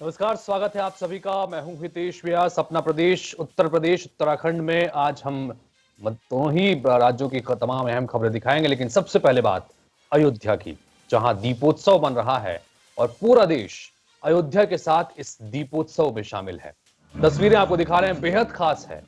नमस्कार, स्वागत है आप सभी का। मैं हूं हितेश व्यास। अपना प्रदेश उत्तर प्रदेश उत्तराखंड में आज हम दोनों ही राज्यों की तमाम अहम खबरें दिखाएंगे, लेकिन सबसे पहले बात अयोध्या की, जहां दीपोत्सव बन रहा है और पूरा देश अयोध्या के साथ इस दीपोत्सव में शामिल है। तस्वीरें आपको दिखा रहे हैं, बेहद खास है,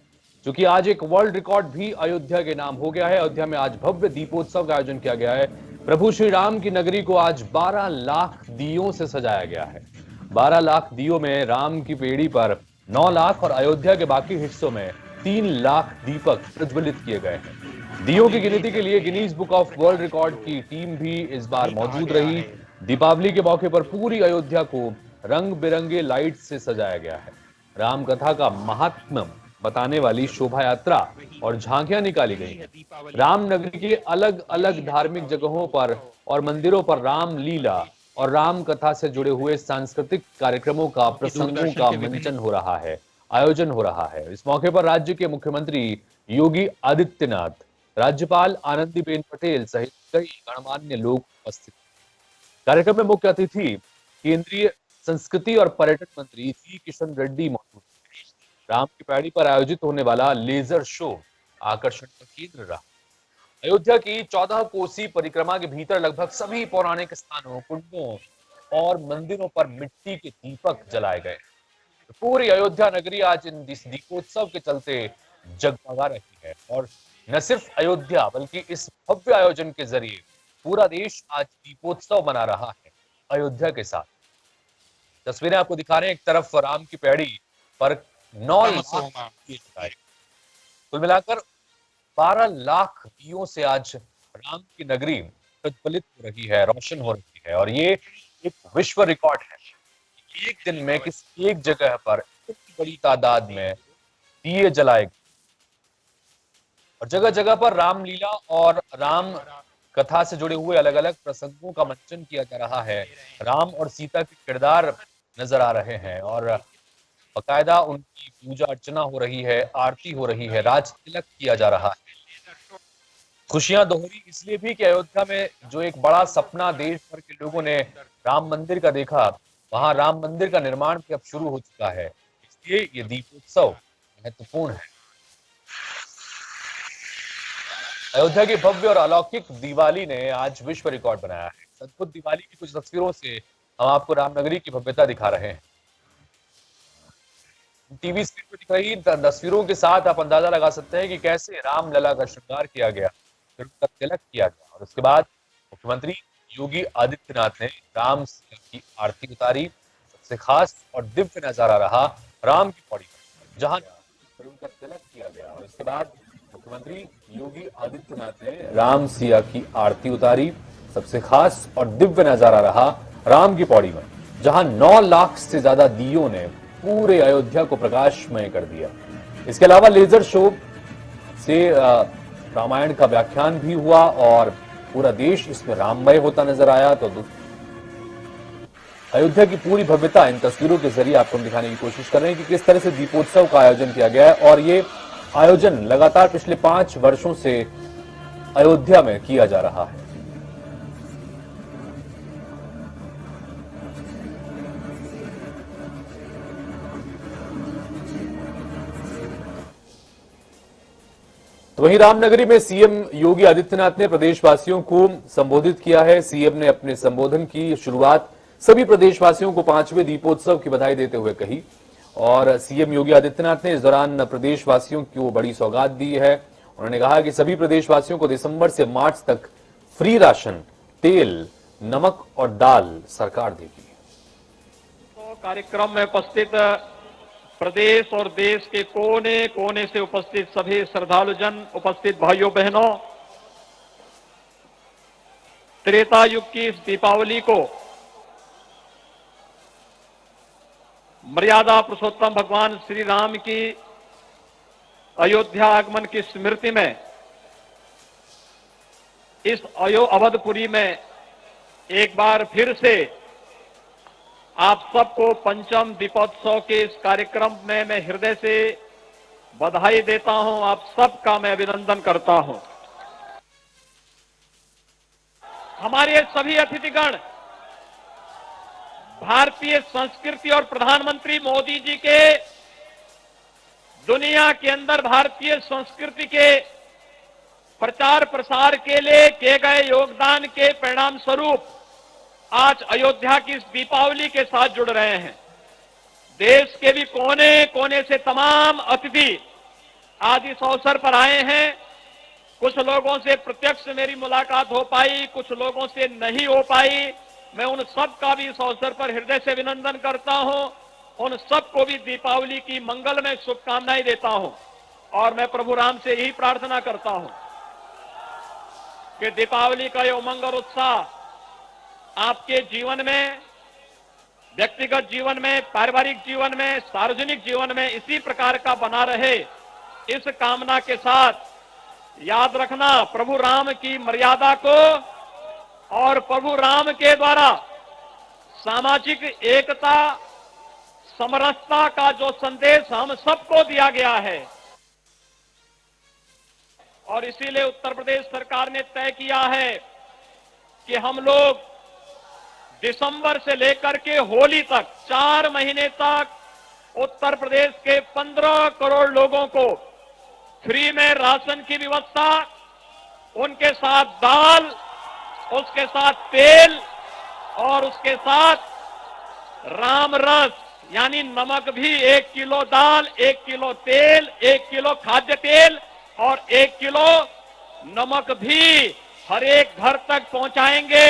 क्योंकि आज एक वर्ल्ड रिकॉर्ड भी अयोध्या के नाम हो गया है। अयोध्या में आज भव्य दीपोत्सव का आयोजन किया गया है। प्रभु श्री राम की नगरी को आज 12 लाख दियों से सजाया गया है। 12 लाख दियों में राम की पेड़ी पर 9 लाख और अयोध्या के बाकी हिस्सों में 3 लाख दीपक प्रज्वलित किए गए हैं। दियों की गिनती के लिए Guinness book of world record की टीम भी इस बार मौजूद रही। दीपावली के मौके पर पूरी अयोध्या को रंग बिरंगे लाइट से सजाया गया है। राम कथा का महात्म्य बताने वाली शोभा यात्रा और झांकियां निकाली गई हैं। रामनगरी के अलग अलग धार्मिक जगहों पर और मंदिरों पर राम लीला और राम कथा से जुड़े हुए सांस्कृतिक कार्यक्रमों का, प्रसंगों का मंचन हो रहा है, आयोजन हो रहा है। इस मौके पर राज्य के मुख्यमंत्री योगी आदित्यनाथ, राज्यपाल आनंदीबेन पटेल सहित कई गणमान्य लोग उपस्थित। कार्यक्रम में मुख्य अतिथि केंद्रीय संस्कृति और पर्यटन मंत्री सी किशन रेड्डी मौजूद थे। राम की पैड़ी पर आयोजित होने वाला लेजर शो आकर्षण का केंद्र रहा। अयोध्या की 14 कोसी परिक्रमा के भीतर लगभग सभी पौराणिक स्थानों, कुंडों और मंदिरों पर मिट्टी के दीपक जलाए गए। पूरी अयोध्या नगरी आज इन दीपोत्सव के चलते जगमगा रही है। और न सिर्फ अयोध्या, बल्कि इस भव्य आयोजन के जरिए पूरा देश आज दीपोत्सव मना रहा है अयोध्या के साथ। तस्वीरें आपको दिखा रहे हैं, एक तरफ राम की पैड़ी पर 9 लाख कुल मिलाकर 12 लाख दियों से आज राम की नगरी प्रज्वलित हो रही है, रोशन हो रही है। और ये एक विश्व रिकॉर्ड है। एक दिन में किसी एक जगह पर इतनी बड़ी तादाद में दिए जलाए गए और जगह जगह पर रामलीला और राम कथा से जुड़े हुए अलग अलग प्रसंगों का मंचन किया जा रहा है। राम और सीता के किरदार नजर आ रहे हैं और बाकायदा उनकी पूजा अर्चना हो रही है, आरती हो रही है, राज तिलक किया जा रहा है। खुशियां दोहरी इसलिए भी कि अयोध्या में जो एक बड़ा सपना देश भर के लोगों ने राम मंदिर का देखा, वहां राम मंदिर का निर्माण भी अब शुरू हो चुका है। इसलिए ये दीपोत्सव महत्वपूर्ण है। अयोध्या की भव्य और अलौकिक दिवाली ने आज विश्व रिकॉर्ड बनाया है। अद्भुत दिवाली की कुछ तस्वीरों से हम आपको रामनगरी की भव्यता दिखा रहे हैं। टीवी स्क्रीन पर दिख रही तस्वीरों के साथ आप अंदाजा लगा सकते हैं कि कैसे रामलला का श्रृंगार किया गया, फिर उनका तिलक किया गया और उसके बाद मुख्यमंत्री योगी आदित्यनाथ ने राम की आरती उतारी। सबसे खास और दिव्य नजारा रहा राम की पौड़ी पर, जहां फिर उनका तिलक किया गया और उसके बाद मुख्यमंत्री योगी आदित्यनाथ ने राम सिया की आरती उतारी। सबसे खास और दिव्य नजारा रहा राम की पौड़ी में, जहां 9 लाख से ज्यादा दियों ने पूरे अयोध्या को प्रकाशमय कर दिया। इसके अलावा लेजर शो से रामायण का व्याख्यान भी हुआ और पूरा देश इसमें राममय होता नजर आया। तो अयोध्या की पूरी भव्यता इन तस्वीरों के जरिए आपको हम दिखाने की कोशिश कर रहे हैं कि किस तरह से दीपोत्सव का आयोजन किया गया है। और ये आयोजन लगातार पिछले 5 वर्षों से अयोध्या में किया जा रहा है। तो वहीं रामनगरी में सीएम योगी आदित्यनाथ ने प्रदेशवासियों को संबोधित किया है। सीएम ने अपने संबोधन की शुरुआत सभी प्रदेशवासियों को 5वें दीपोत्सव की बधाई देते हुए कही और सीएम योगी आदित्यनाथ ने इस दौरान प्रदेशवासियों को बड़ी सौगात दी है। उन्होंने कहा कि सभी प्रदेशवासियों को दिसंबर से मार्च तक फ्री राशन, तेल, नमक और दाल सरकार देगी। तो कार्यक्रम में उपस्थित प्रदेश और देश के कोने कोने से उपस्थित सभी श्रद्धालुजन, उपस्थित भाइयों बहनों, त्रेता युग की इस दीपावली को मर्यादा पुरुषोत्तम भगवान श्री राम की अयोध्या आगमन की स्मृति में इस अवधपुरी में एक बार फिर से आप सबको पंचम दीपोत्सव के इस कार्यक्रम में मैं हृदय से बधाई देता हूं। आप सबका मैं अभिनंदन करता हूं। हमारे सभी अतिथिगण भारतीय संस्कृति और प्रधानमंत्री मोदी जी के दुनिया के अंदर भारतीय संस्कृति के प्रचार प्रसार के लिए किए गए योगदान के परिणाम स्वरूप आज अयोध्या की इस दीपावली के साथ जुड़ रहे हैं। देश के भी कोने कोने से तमाम अतिथि आज इस अवसर पर आए हैं। कुछ लोगों से प्रत्यक्ष मेरी मुलाकात हो पाई, कुछ लोगों से नहीं हो पाई। मैं उन सब का भी इस अवसर पर हृदय से अभिनंदन करता हूं। उन सबको भी दीपावली की मंगलमय शुभकामनाएं देता हूं और मैं प्रभु राम से यही प्रार्थना करता हूं कि दीपावली का ये उमंग और उत्साह आपके जीवन में, व्यक्तिगत जीवन में, पारिवारिक जीवन में, सार्वजनिक जीवन में इसी प्रकार का बना रहे, इस कामना के साथ याद रखना प्रभु राम की मर्यादा को और प्रभु राम के द्वारा सामाजिक एकता, समरसता का जो संदेश हम सबको दिया गया है और इसीलिए उत्तर प्रदेश सरकार ने तय किया है कि हम लोग दिसंबर से लेकर के होली तक 4 महीने तक उत्तर प्रदेश के 15 करोड़ लोगों को फ्री में राशन की व्यवस्था, उनके साथ दाल, उसके साथ तेल और उसके साथ राम रस यानी नमक भी 1 किलो दाल, 1 किलो तेल, 1 किलो खाद्य तेल और 1 किलो नमक भी हर एक घर तक पहुंचाएंगे।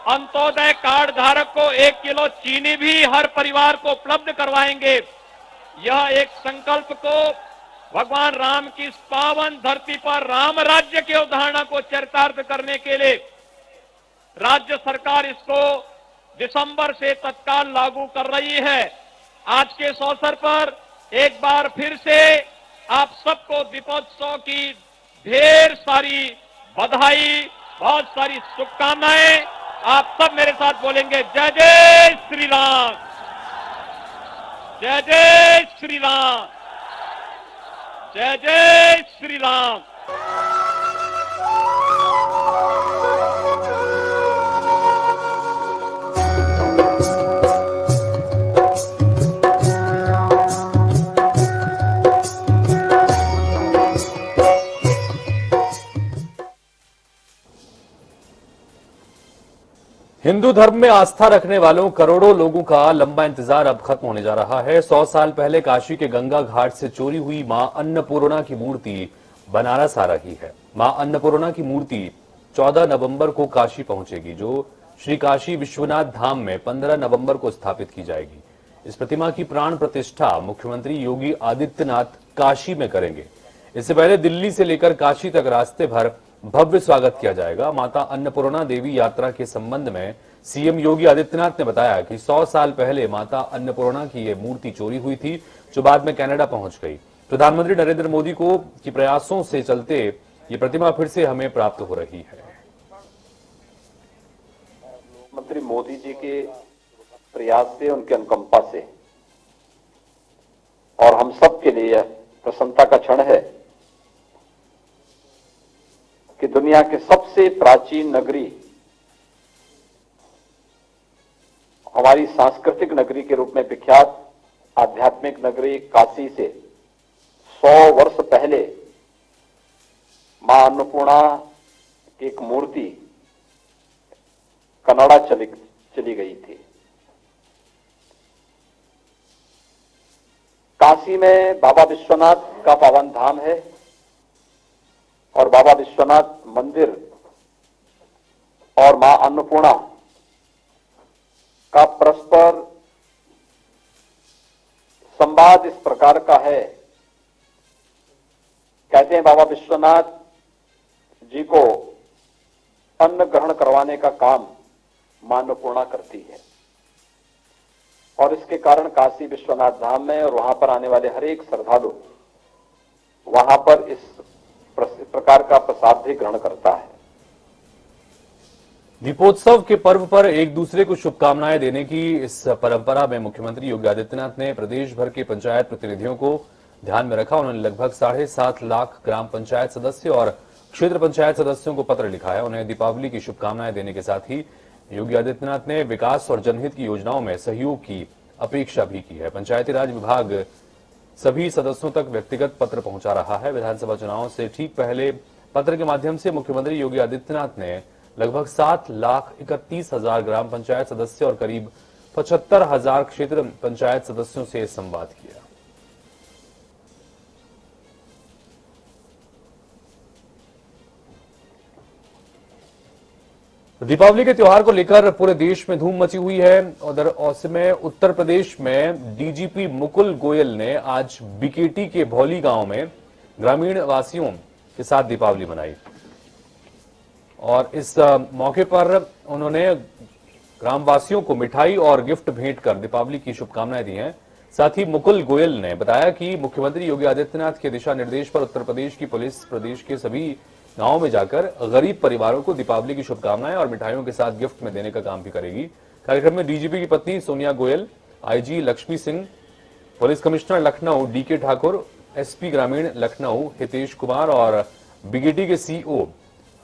अंत्योदय कार्ड धारक को 1 किलो चीनी भी हर परिवार को उपलब्ध करवाएंगे। यह एक संकल्प को भगवान राम की इस पावन धरती पर राम राज्य की अवधारणा को चरितार्थ करने के लिए राज्य सरकार इसको दिसंबर से तत्काल लागू कर रही है। आज के इस अवसर पर एक बार फिर से आप सबको दीपोत्सव की ढेर सारी बधाई, बहुत सारी शुभकामनाएं। आप सब मेरे साथ बोलेंगे जय जय श्री राम, जय जय श्री राम, जय जय श्री राम। हिंदू धर्म में आस्था रखने वालों करोड़ों लोगों का लंबा इंतजार अब खत्म होने जा रहा है। 100 साल पहले काशी के गंगा घाट से चोरी हुई मां अन्नपूर्णा की मूर्ति बनारस आ रही है। मां अन्नपूर्णा की मूर्ति 14 नवंबर को काशी पहुंचेगी, जो श्री काशी विश्वनाथ धाम में 15 नवंबर को स्थापित की जाएगी। इस प्रतिमा की प्राण प्रतिष्ठा मुख्यमंत्री योगी आदित्यनाथ काशी में करेंगे। इससे पहले दिल्ली से लेकर काशी तक रास्ते भर भव्य स्वागत किया जाएगा। माता अन्नपूर्णा देवी यात्रा के संबंध में सीएम योगी आदित्यनाथ ने बताया कि 100 साल पहले माता अन्नपूर्णा की यह मूर्ति चोरी हुई थी, जो बाद में कनाडा पहुंच गई। प्रधानमंत्री नरेंद्र मोदी को के प्रयासों से चलते ये प्रतिमा फिर से हमें प्राप्त हो रही है। मंत्री मोदी जी के प्रयास से, उनके अनुकंपा से और हम सब के लिए प्रसन्नता का क्षण है कि दुनिया के सबसे प्राचीन नगरी, हमारी सांस्कृतिक नगरी के रूप में विख्यात आध्यात्मिक नगरी काशी से 100 वर्ष पहले मां अन्नपूर्णा की एक मूर्ति कनाडा चली गई थी। काशी में बाबा विश्वनाथ का पावन धाम है और बाबा विश्वनाथ मंदिर और मां अन्नपूर्णा का परस्पर संवाद इस प्रकार का है। कहते हैं बाबा विश्वनाथ जी को अन्न ग्रहण करवाने का काम मां अन्नपूर्णा करती है और इसके कारण काशी विश्वनाथ धाम में और वहां पर आने वाले हर एक श्रद्धालु वहां पर इस प्रकार का प्रसाद भी ग्रहण करता है। दीपोत्सव के पर्व पर एक दूसरे को शुभकामनाएं देने की इस परंपरा में मुख्यमंत्री योगी आदित्यनाथ ने प्रदेश भर के पंचायत प्रतिनिधियों को ध्यान में रखा। उन्होंने लगभग 7.5 लाख ग्राम पंचायत सदस्य और क्षेत्र पंचायत सदस्यों को पत्र लिखा है। उन्हें दीपावली की शुभकामनाएं देने के साथ ही योगी आदित्यनाथ ने विकास और जनहित की योजनाओं में सहयोग की अपेक्षा भी की है। पंचायती राज विभाग सभी सदस्यों तक व्यक्तिगत पत्र पहुंचा रहा है। विधानसभा चुनाव से ठीक पहले पत्र के माध्यम से मुख्यमंत्री योगी आदित्यनाथ ने लगभग 7,31,000 ग्राम पंचायत सदस्य और करीब 75,000 क्षेत्र पंचायत सदस्यों से संवाद किया। दीपावली के त्योहार को लेकर पूरे देश में धूम मची हुई है। उधर औसे में उत्तर प्रदेश में डीजीपी मुकुल गोयल ने आज बीकेटी के भौली गांव में ग्रामीण वासियों के साथ दीपावली मनाई और इस मौके पर उन्होंने ग्रामवासियों को मिठाई और गिफ्ट भेंट कर दीपावली की शुभकामनाएं दी हैं। साथ ही मुकुल गोयल ने बताया कि मुख्यमंत्री योगी आदित्यनाथ के दिशा निर्देश पर उत्तर प्रदेश की पुलिस प्रदेश के सभी गांवों में जाकर गरीब परिवारों को दीपावली की शुभकामनाएं और मिठाइयों के साथ गिफ्ट में देने का काम भी करेगी। कार्यक्रम में डीजीपी की पत्नी Sonia Goyal, IG Lakshmi Singh, police commissioner Lucknow DK Thakur, SP ग्रामीण लखनऊ हितेश कुमार और बीकेटी के सीईओ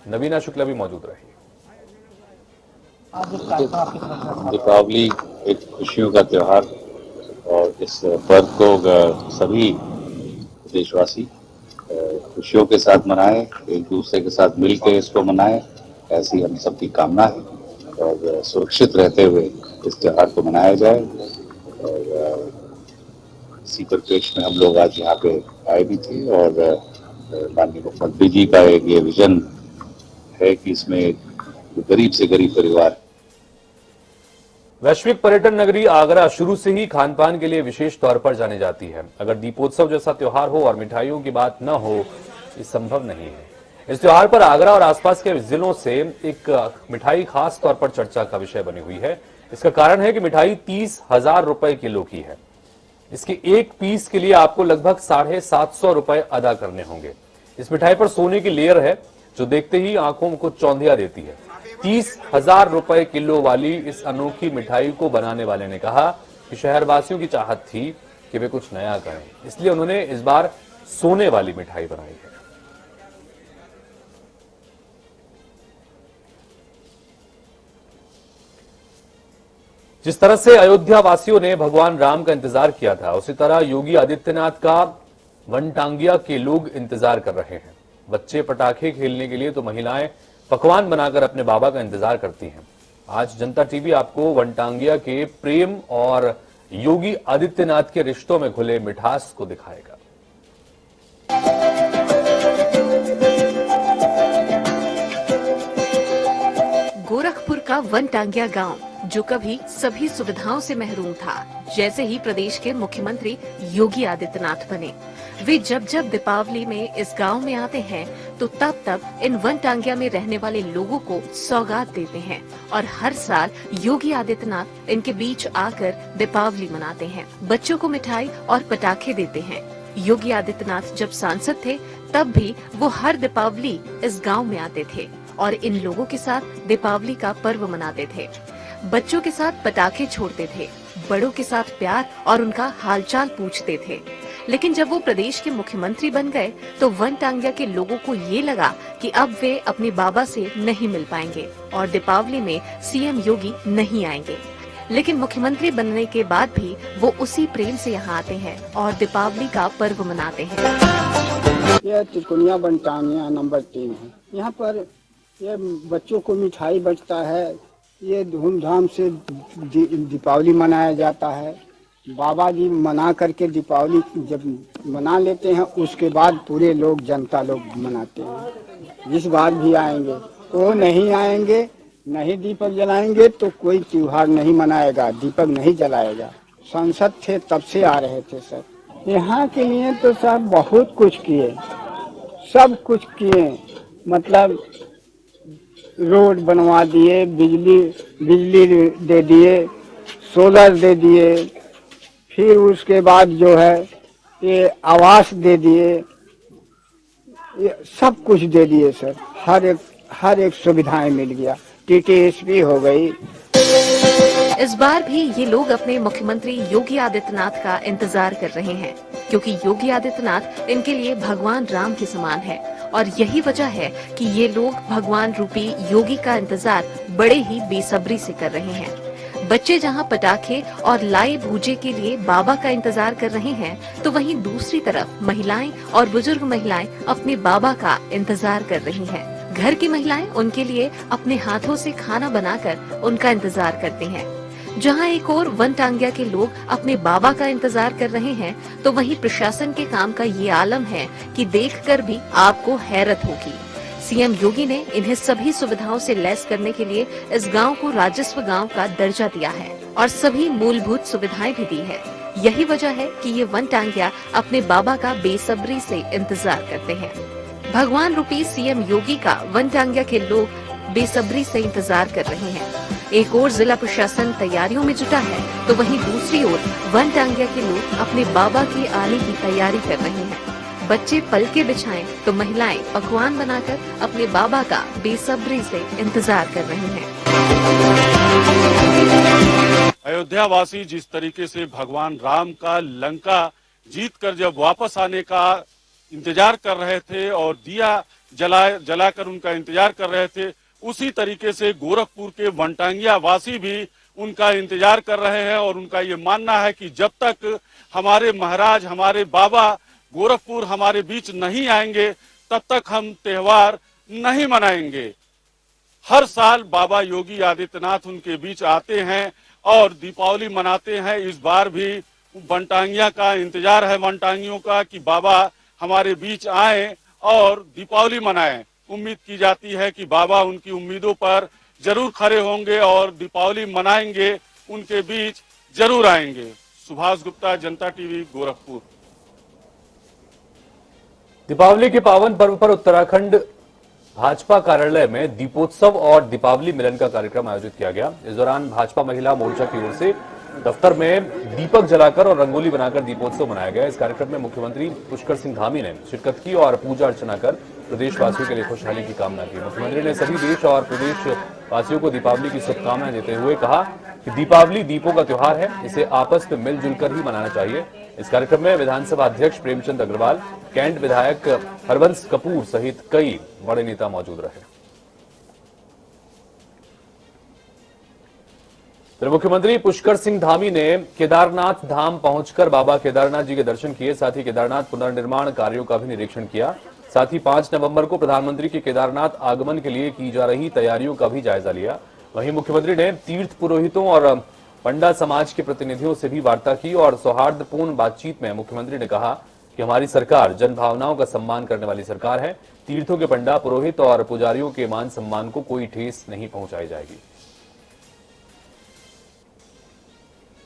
नवीना शुक्ला भी मौजूद रही। दीपावली एक खुशियों का त्योहार और इस पर्व को सभी देशवासी खुशियों के साथ मनाएं, एक दूसरे के साथ मिलकर इसको मनाएं, ऐसी हम सबकी कामना है और सुरक्षित रहते हुए इस त्योहार को मनाया जाए। और इसी परिप्रेक्ष्य में हम लोग आज यहाँ पे आए भी थे और माननीय मुख्यमंत्री जी का एक ये विजन है कि इसमें गरीब से गरीब परिवार। वैश्विक पर्यटन नगरी आगरा शुरू से ही खान पान के लिए विशेष तौर पर जानी जाती है। अगर दीपोत्सव जैसा त्योहार हो और मिठाइयों की बात न हो, ये संभव नहीं है। इस त्योहार पर आगरा और आसपास के जिलों से एक मिठाई खास तौर पर चर्चा का विषय बनी हुई है। इसका कारण है कि मिठाई 30,000 रुपए किलो की है। इसके एक पीस के लिए आपको लगभग 750 रुपए अदा करने होंगे। इस मिठाई पर सोने की लेयर है जो देखते ही आंखों को चौंधिया देती है। 30,000 रुपए किलो वाली इस अनोखी मिठाई को बनाने वाले ने कहा कि शहरवासियों की चाहत थी कि वे कुछ नया करें, इसलिए उन्होंने इस बार सोने वाली मिठाई बनाई है। जिस तरह से अयोध्या वासियों ने भगवान राम का इंतजार किया था, उसी तरह योगी आदित्यनाथ का वनटांगिया के लोग इंतजार कर रहे हैं। बच्चे पटाखे खेलने के लिए तो महिलाएं पकवान बनाकर अपने बाबा का इंतजार करती हैं। आज जनता टीवी आपको वनटांगिया के प्रेम और योगी आदित्यनाथ के रिश्तों में घुले मिठास को दिखाएगा। गोरखपुर का वनटांगिया गांव जो कभी सभी सुविधाओं से महरूम था, जैसे ही प्रदेश के मुख्यमंत्री योगी आदित्यनाथ बने, वे जब जब दीपावली में इस गांव में आते हैं तो तब तब इन वनटांगिया में रहने वाले लोगों को सौगात देते हैं और हर साल योगी आदित्यनाथ इनके बीच आकर दीपावली मनाते हैं। बच्चों को मिठाई और पटाखे देते हैं। योगी आदित्यनाथ जब सांसद थे तब भी वो हर दीपावली इस गांव में आते थे और इन लोगों के साथ दीपावली का पर्व मनाते थे। बच्चों के साथ पटाखे छोड़ते थे, बड़ों के साथ प्यार और उनका हालचाल पूछते थे। लेकिन जब वो प्रदेश के मुख्यमंत्री बन गए तो वनटांगिया के लोगों को ये लगा कि अब वे अपने बाबा से नहीं मिल पाएंगे और दीपावली में सीएम योगी नहीं आएंगे। लेकिन मुख्यमंत्री बनने के बाद भी वो उसी प्रेम से यहाँ आते हैं और दीपावली का पर्व मनाते हैं। यह तिकोनिया वनटांगिया नंबर 3 है। यहाँ पर ये बच्चों को मिठाई बचता है। ये धूमधाम से दीपावली मनाया जाता है। बाबा जी मना करके दीपावली जब मना लेते हैं उसके बाद पूरे लोग जनता लोग मनाते हैं। इस बार भी आएंगे, वो नहीं आएंगे, नहीं दीपक जलाएंगे तो कोई त्योहार नहीं मनाएगा, दीपक नहीं जलाएगा। सांसद थे तब से आ रहे थे सर। यहाँ के लिए तो सर बहुत कुछ किए, सब कुछ किए। मतलब रोड बनवा दिए, बिजली दे दिए, सोलर दे दिए, फिर उसके बाद जो है ये आवास दे दिए, ये सब कुछ दे दिए सर। हर एक सुविधाएं मिल गया। टीटीएसपी हो गई। इस बार भी ये लोग अपने मुख्यमंत्री योगी आदित्यनाथ का इंतजार कर रहे हैं, क्योंकि योगी आदित्यनाथ इनके लिए भगवान राम के समान है और यही वजह है कि ये लोग भगवान रूपी योगी का इंतजार बड़े ही बेसब्री से कर रहे हैं। बच्चे जहां पटाखे और लाई भूजे के लिए बाबा का इंतजार कर रहे हैं, तो वहीं दूसरी तरफ महिलाएं और बुजुर्ग महिलाएं अपने बाबा का इंतजार कर रही हैं। घर की महिलाएं उनके लिए अपने हाथों से खाना बनाकर उनका इंतजार करती हैं। जहां एक और वनटांगिया के लोग अपने बाबा का इंतजार कर रहे हैं, तो वहीं प्रशासन के काम का ये आलम है कि देखकर भी आपको हैरत होगी। सीएम योगी ने इन्हें सभी सुविधाओं से लैस करने के लिए इस गांव को राजस्व गांव का दर्जा दिया है और सभी मूलभूत सुविधाएं भी दी है। यही वजह है कि ये वनटांगिया अपने बाबा का बेसब्री से इंतजार करते हैं। भगवान रूपी सीएम योगी का वनटांगिया के लोग बेसब्री से इंतजार कर रहे हैं। एक ओर जिला प्रशासन तैयारियों में जुटा है, तो वहीं दूसरी ओर वनटांगिया के लोग अपने बाबा के आने की तैयारी कर रहे हैं। बच्चे पलके बिछाएं तो महिलाएं पकवान बनाकर अपने बाबा का बेसब्री से इंतजार कर रही हैं। अयोध्या वासी जिस तरीके से भगवान राम का लंका जीतकर जब वापस आने का इंतजार कर रहे थे और दिया जलाकर उनका इंतजार कर रहे थे, उसी तरीके से गोरखपुर के वनटांगिया वासी भी उनका इंतजार कर रहे हैं और उनका ये मानना है कि जब तक हमारे महाराज, हमारे बाबा गोरखपुर हमारे बीच नहीं आएंगे, तब तक हम त्योहार नहीं मनाएंगे। हर साल बाबा योगी आदित्यनाथ उनके बीच आते हैं और दीपावली मनाते हैं। इस बार भी वनटांगिया का इंतजार है, वनटांगियों का, कि बाबा हमारे बीच आए और दीपावली मनाएं। उम्मीद की जाती है कि बाबा उनकी उम्मीदों पर जरूर खरे होंगे और दीपावली मनाएंगे, उनके बीच जरूर आएंगे। सुभाष गुप्ता, जनता टीवी, गोरखपुर। दीपावली के पावन पर्व पर उत्तराखंड भाजपा कार्यालय में दीपोत्सव और दीपावली मिलन का कार्यक्रम आयोजित किया गया। इस दौरान भाजपा महिला मोर्चा की ओर से दफ्तर में दीपक जलाकर और रंगोली बनाकर दीपोत्सव मनाया गया। इस कार्यक्रम में मुख्यमंत्री पुष्कर सिंह धामी ने शिरकत की और पूजा अर्चना कर प्रदेशवासियों के लिए खुशहाली की कामना की। मुख्यमंत्री ने सभी देश और प्रदेश वासियों को दीपावली की शुभकामनाएं देते हुए कहा कि दीपावली दीपों का त्योहार है, इसे आपस में मिलजुल कर ही मनाना चाहिए। इस कार्यक्रम में विधानसभा अध्यक्ष प्रेमचंद अग्रवाल, कैंट विधायक हरवंश कपूर सहित कई बड़े नेता मौजूद रहे। तो मुख्यमंत्री पुष्कर सिंह धामी ने केदारनाथ धाम पहुंचकर बाबा केदारनाथ जी के दर्शन किए, साथ ही केदारनाथ पुनर्निर्माण कार्यों का भी निरीक्षण किया। साथ ही 5 नवंबर को प्रधानमंत्री के केदारनाथ आगमन के लिए की जा रही तैयारियों का भी जायजा लिया। वहीं मुख्यमंत्री ने तीर्थ पुरोहितों और पंडा समाज के प्रतिनिधियों से भी वार्ता की और सौहार्दपूर्ण बातचीत में मुख्यमंत्री ने कहा कि हमारी सरकार जन भावनाओं का सम्मान करने वाली सरकार है। तीर्थों के पंडा, पुरोहित और पुजारियों के मान सम्मान को कोई ठेस नहीं पहुंचाई जाएगी।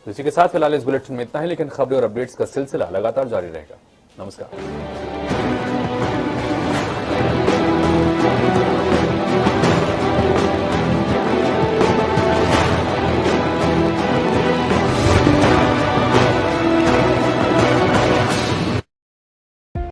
इसी के साथ फिलहाल इस बुलेटिन में इतना है, लेकिन खबरें और अपडेट्स का सिलसिला लगातार जारी रहेगा। नमस्कार।